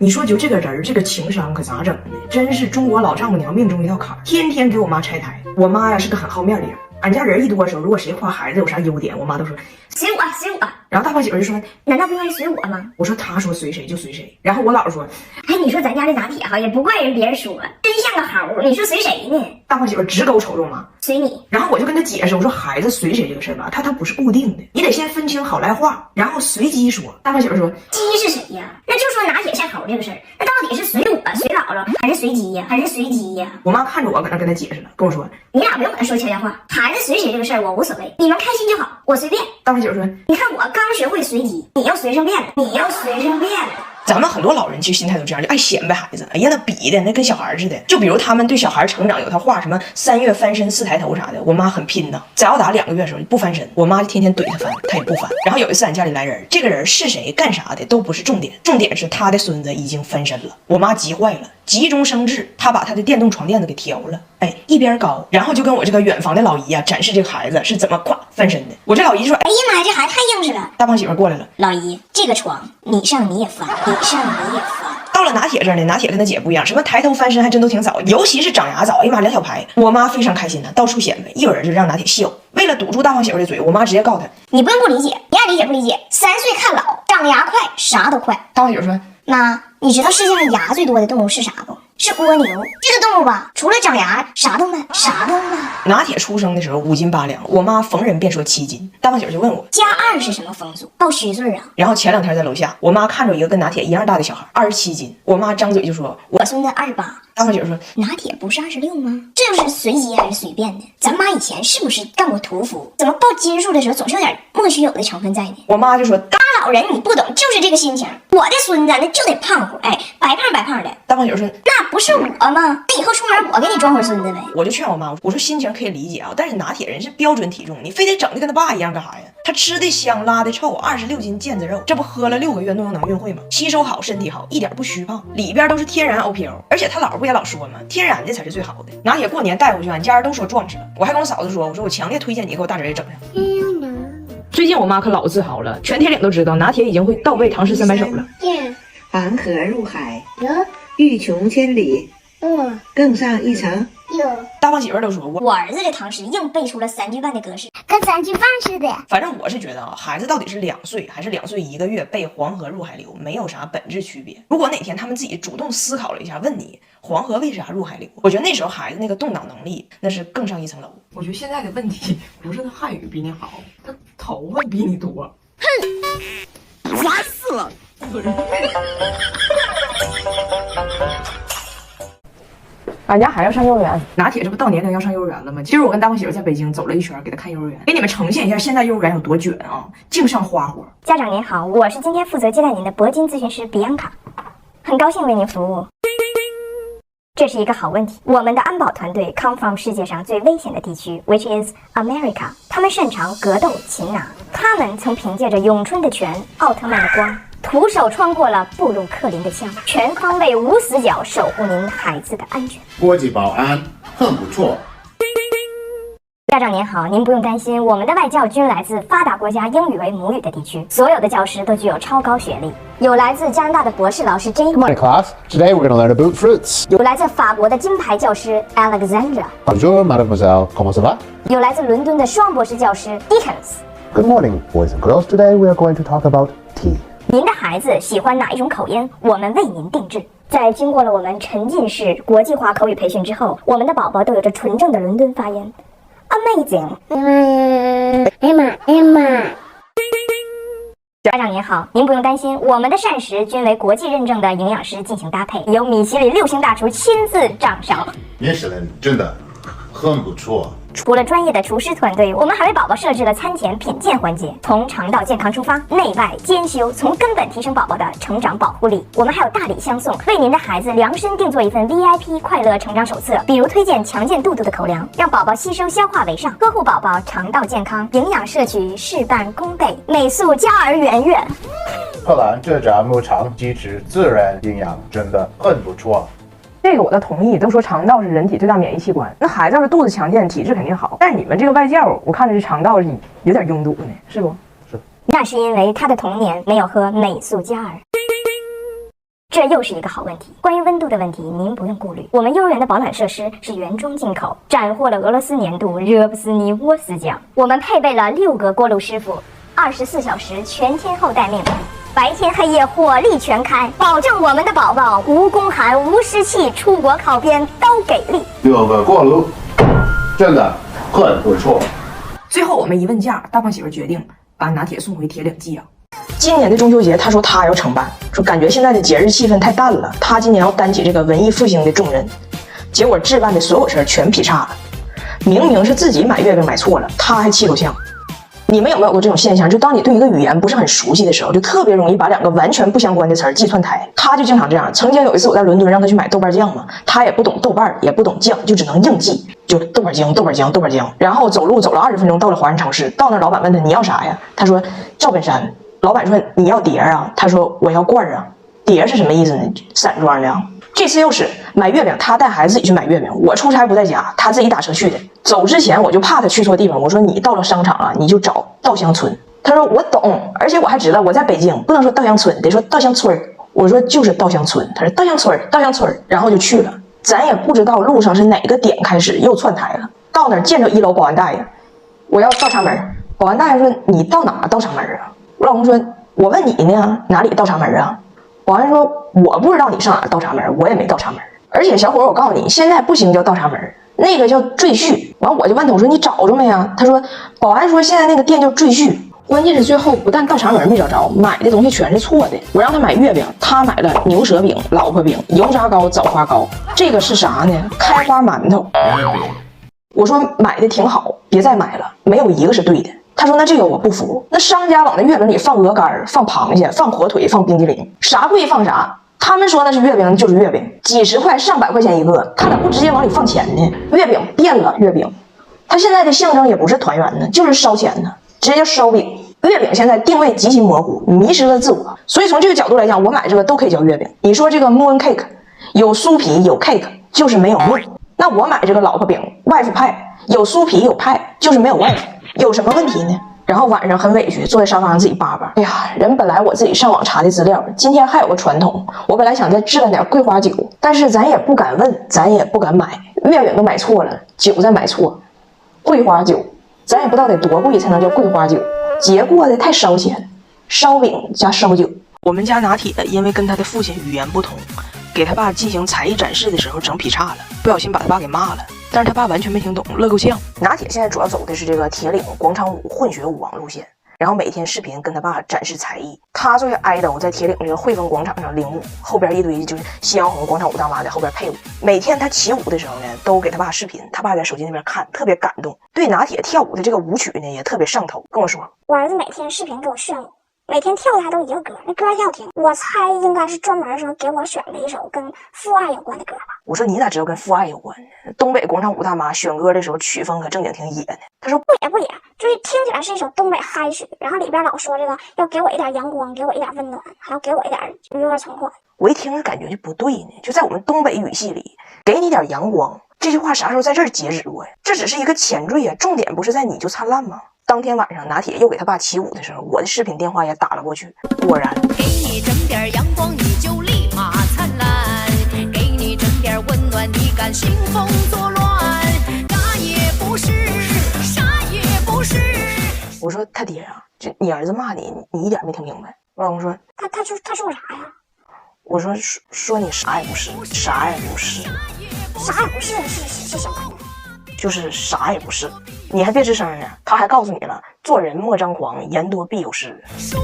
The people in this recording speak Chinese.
你说就这个人这个情商可咋整呢？真是中国老丈母娘命中一道坎儿，天天给我妈拆台。我妈呀是个很好面的人，俺家人一多的时候，如果谁夸孩子有啥优点，我妈都说随我随我。然后大胖媳妇就说，难道不应该随我吗？我说她说随谁就随谁。然后我姥说，哎，你说咱家这拿铁哈也不怪人别人说，真像个猴，你说随谁呢？大胖媳妇直勾瞅着我妈，随你。然后我就跟她解释，我说孩子随谁这个事儿吧，它不是固定的，你得先分清好赖话，然后随机说。大胖媳妇说，鸡是谁呀？那就说拿铁像猴这个事儿，那到底是随我、随姥姥，还是随鸡呀？还是随鸡呀？我妈看着我搁那跟她解释了，跟我说，你俩不用跟她说悄悄话，孩子随谁这个事儿我无所谓，你们开心就好，我随便。大胖媳妇说，你看我刚学会随机，你要随上便了，你要随上便了。咱们很多老人其实心态都这样，就爱显摆孩子。哎呀，那比的那跟小孩似的。就比如他们对小孩成长有套话，什么3月翻身4抬头啥的。我妈很拼呐，只要打2个月的时候不翻身，我妈就天天怼他翻，他也不翻。然后有一次俺家里来人，这个人是谁干啥的都不是重点，重点是他的孙子已经翻身了。我妈急坏了，急中生智，她把他的电动床垫子给调了，哎，一边高，然后就跟我这个远房的老姨啊展示这个孩子是怎么咵翻身的。我这老姨就说，哎呀妈呀，这孩子太硬实了。大胖媳妇过来了，老姨，这个床你上你也翻，你上你也翻。到了拿铁这儿呢，拿铁跟他姐不一样，什么抬头翻身还真都挺早，尤其是长牙早，哎呀妈，2小排。我妈非常开心的，到处显摆，一会儿就让拿铁笑。为了堵住大胖媳妇的嘴，我妈直接告诉他，你不用不理解，你爱理解不理解，3岁看老，长牙快，啥都快。大胖媳妇说，妈，你知道世界上牙最多的动物是啥不？是蜗牛，这个动物吧，除了长牙，啥都慢，啥都慢。拿铁出生的时候5斤8两，我妈逢人便说7斤。大胖媳妇就问我+2是什么风俗？报虚岁啊。然后前2天在楼下，我妈看着一个跟拿铁一样大的小孩，27斤，我妈张嘴就说，我孙子28。大胖媳妇说，拿铁不是26吗？这就是随机还是随便的？咱妈以前是不是干过屠夫？怎么报斤数的时候总是有点莫须有的成分在呢？我妈就说，当老人你不懂，就是这个心情。我的孙子那就得胖乎，哎，白胖白胖的。大胖媳妇说，那不是我吗？那以后出门我给你装会孙子呗。我就劝我妈，我说心情可以理解啊，但是拿铁人是标准体重，你非得整的跟他爸一样干啥呀？他吃的香，拉的臭，26斤腱子肉，这不喝了6个月诺优能运会吗？吸收好，身体好，一点不虚胖，里边都是天然 OPO， 而且他姥不也老说吗？天然的才是最好的。拿铁过年带回去，俺家人都说壮实了，我还跟我嫂子说，我说我强烈推荐你给我大侄儿也整上。最近我妈可老自豪了，全铁岭都知道拿铁已经会倒背唐诗300首了。黄河入海，欲穷千里，更上一层。大胖媳妇都说我儿子这唐诗硬背出了3句半的格式，跟3句半似的。反正我是觉得啊，孩子到底是2岁还是2岁1个月背黄河入海流，没有啥本质区别。如果哪天他们自己主动思考了一下，问你黄河为啥入海流，我觉得那时候孩子那个动脑能力那是更上一层楼。我觉得现在的问题不是他汉语比你好，他头发比你多。哼，烦死了！俺家孩子要上幼儿园，拿铁这不到年龄要上幼儿园了吗？今儿我跟大胖媳妇在北京走了一圈，给他看幼儿园，给你们呈现一下现在幼儿园有多卷啊，净上花活。家长您好，我是今天负责接待您的铂金咨询师比安卡，很高兴为您服务。这是一个好问题。我们的安保团队 come from 世界上最危险的地区 ，which is America。他们擅长格斗、擒拿。他们曾凭借着咏春的拳、奥特曼的光，徒手穿过了布鲁克林的枪，全方位无死角守护您孩子的安全。国际保安很不错。家长您好，您不用担心，我们的外教均来自发达国家英语为母语的地区，所有的教师都具有超高学历，有来自加拿大的博士老师 Jay， Good morning, class. Today we're going to learn about fruits. 有来自法国的金牌教师 Alexandra， Bonjour, mademoiselle. Comment ça va? 有来自伦敦的双博士教师 Dickens。 Good morning, boys and girls. Today we are going to talk about tea. 您的孩子喜欢哪一种口音？我们为您定制。在经过了我们沉浸式国际化口语培训之后，我们的宝宝都有着纯正的伦敦发音。Amazing。Emma。家长您好，您不用担心，我们的膳食均为国际认证的营养师进行搭配，由米其林6星大厨亲自掌勺。您是人真的很不错。除了专业的厨师团队，我们还为宝宝设置了餐前品鉴环节，从肠道健康出发，内外兼修，从根本提升宝宝的成长保护力。我们还有大礼相送，为您的孩子量身定做一份 VIP 快乐成长手册，比如推荐强健肚肚的口粮，让宝宝吸收消化为上，呵护宝宝肠道健康，营养摄取事半功倍，美素佳儿圆圆。荷兰这家牧场鸡翅自然营养真的很不错。这个我倒同意，都说肠道是人体最大免疫器官，那孩子要是肚子强健，体质肯定好。但是你们这个外教，我看着这肠道是有点拥堵呢，是不？那是因为他的童年没有喝美素佳儿。这又是一个好问题。关于温度的问题，您不用顾虑，我们幼儿园的保暖设施是原装进口，斩获了俄罗斯年度热布斯尼沃斯奖。我们配备了6个锅炉师傅，24小时全天候待命，白天黑夜火力全开，保证我们的宝宝无宫寒、无湿气，出国考编都给力。6个锅炉，真的很不错。最后我们一问价，大胖媳妇决定把拿铁送回铁岭寄养。今年的中秋节，他说他要承办，说感觉现在的节日气氛太淡了，他今年要担起这个文艺复兴的重任。结果置办的所有事儿全劈叉了，明明是自己买月饼买错了，他还气够呛。你们有没有过这种现象？就当你对一个语言不是很熟悉的时候，就特别容易把2个完全不相关的词儿记串台。他就经常这样。曾经有一次我在伦敦让他去买豆瓣酱嘛，他也不懂豆瓣，也不懂酱，就只能硬记，就豆瓣酱、豆瓣酱、豆瓣酱。然后走路走了20分钟，到了华人超市，到那老板问他你要啥呀？他说赵本山。老板说你要碟啊？他说我要罐啊。碟是什么意思呢？散装的。这次又是买月饼，他带孩子自己去买月饼，我出差不在家，他自己打车去的。走之前我就怕他去错地方，我说你到了商场啊，你就找稻香村。他说我懂，而且我还知道我在北京不能说稻香村，得说稻香村。我说就是稻香村。他说稻香村，稻香村，然后就去了。咱也不知道路上是哪个点开始又窜台了。到那儿见着1楼保安大爷，我要倒插门。保安大爷说你到哪倒插门啊？我老公说我问你呢，哪里倒插门啊？保安说我不知道你上哪倒插门，我也没倒插门。而且小伙我告诉你，现在不行叫倒插门，那个叫赘婿。完我就问他，我说你找着没啊？他说保安说现在那个店叫赘婿。关键是最后不但倒插门没找着，买的东西全是错的。我让他买月饼，他买了牛舌饼、老婆饼、油炸糕、枣花糕。这个是啥呢？开花馒头。我说买的挺好，别再买了，没有一个是对的。他说那这个我不服，那商家往那月饼里放鹅肝、放螃蟹、放火腿、放冰激凌，啥贵放啥。他们说那是月饼就是月饼，几十块上百块钱一个，他咋不直接往里放钱呢？月饼变了，月饼它现在的象征也不是团圆呢，就是烧钱呢，直接叫烧饼。月饼现在定位极其模糊，迷失了自我，所以从这个角度来讲，我买这个都可以叫月饼。你说这个 moon cake 有酥皮有 cake， 就是没有 moon。那我买这个老婆饼 wife 派，有酥皮有派，就是没有 wife。有什么问题呢？然后晚上很委屈，坐在沙发上自己扒扒。哎呀，人本来我自己上网查的资料，今天还有个传统，我本来想再置办点桂花酒，但是咱也不敢问，咱也不敢买，月饼都买错了，酒再买错，桂花酒，咱也不知道得多贵才能叫桂花酒，节过的太烧钱，烧饼加烧酒。我们家拿铁因为跟他的父亲语言不同，给他爸进行才艺展示的时候整劈叉了，不小心把他爸给骂了。但是他爸完全没听懂，乐够呛。拿铁现在主要走的是这个铁岭广场舞混血舞王路线，然后每天视频跟他爸展示才艺。他作为 idol 在铁岭这个汇丰广场上领舞，后边一堆就是夕阳红广场舞大妈在后边配舞。每天他起舞的时候呢，都给他爸视频，他爸在手机那边看，特别感动。对拿铁跳舞的这个舞曲呢，也特别上头。跟我说，我儿子每天视频给我炫舞，每天跳的还都一个歌，那歌挺好听。我猜应该是专门说给我选了一首跟父爱有关的歌吧。我说你咋知道跟父爱有关呢？东北广场舞大妈选歌的时候曲风可正经挺野呢。他说不野，就是听起来是一首东北嗨曲，然后里边老说这个要给我一点阳光，给我一点温暖，还要给我一点娱乐存款。我一听感觉就不对呢，就在我们东北语系里，给你点阳光这句话啥时候在这儿截止过呀？这只是一个前缀呀，重点不是在你就灿烂吗？当天晚上拿铁又给他爸起舞的时候，我的视频电话也打了过去，果然给你整点阳光你就立马灿烂，给你整点温暖你敢兴风作乱，啥也不是，啥也不是。我说他爹啊，这你儿子骂你，你一点没听明白。我老公说他说我啥呀？我说你啥也不是，啥也不是，啥也不是是什么呢？就是啥也不是。你还别吱声呢，他还告诉你了，做人莫张狂，言多必有失。说